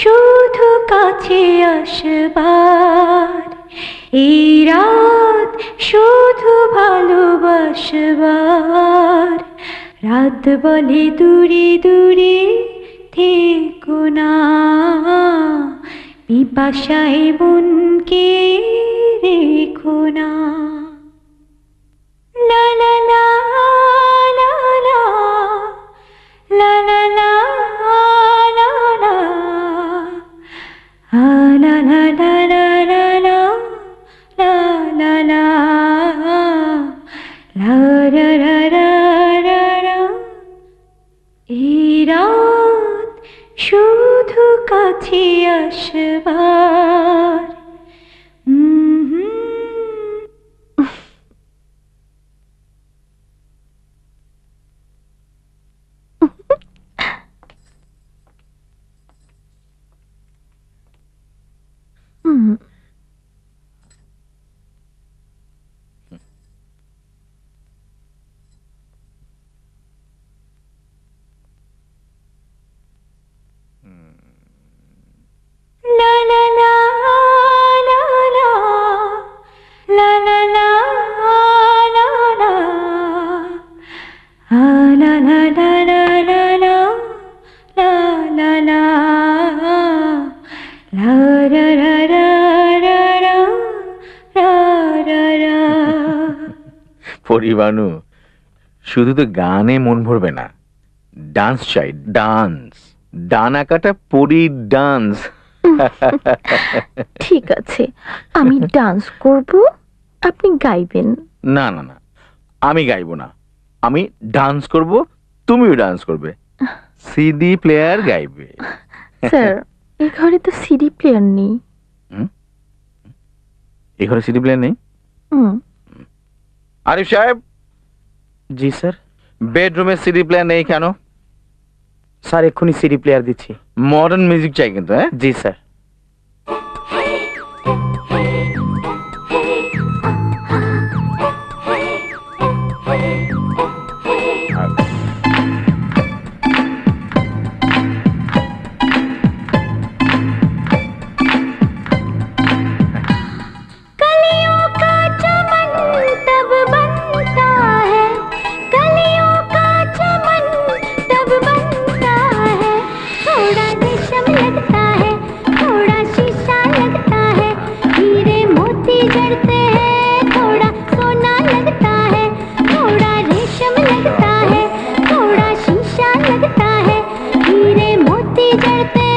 শুধু কাছে আসবার, এই রাত শুধু ভালোবাসবার। রাত বলে দূরে দূরে থেকো না, পিপাসায় মনকে রেখো না। লা লা লা লা লা লা লা লা লা লা লা লা লা লা লা লা লা লা লা রা রা রা রা রা। এই রাত শুধু কাছে আসবার। La la la la la la la la la la la la la la la la la la la ra ra ra ra ra ra ra ra। পরিবানু, শুধু তো গানে মন ভরবে না, ডান্স চাই, ডান্স। ডান আঁকাটা পরি ডান্স। ঠিক আছে, আমি ডান্স করব, আপনি গাইবেন। না না না, আমি গাইবো না, আমি ডান্স করব, তুমিও ডান্স করবে। সিডি প্লেয়ার গাইবে। স্যার, এই ঘরে তো সিডি প্লেয়ার নেই। এই ঘরে সিডি প্লেয়ার নেই? আরিফ সাহেব। জি স্যার। বেডরুমে সিডি প্লেয়ার নেই কেন? স্যার এক্ষুনি সিডি প্লেয়ার দিচ্ছি। মডার্ন মিউজিক চাই কিন্তু। হ্যাঁ জি স্যার। लगता है, हीरे मोती जड़ते